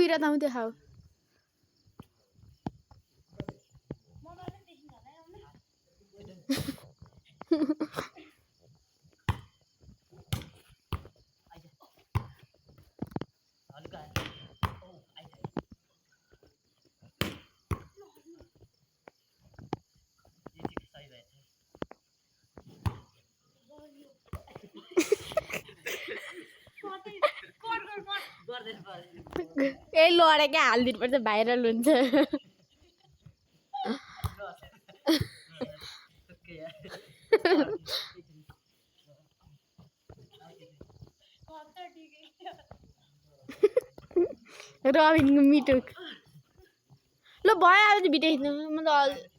दुईटा ताउँथ्यो खाऊ ए लडेकै हालिदिनुपर्छ भाइरल हुन्छ रबिनको मिठो ल भइहाल्छ भिडियो खिच्नु म त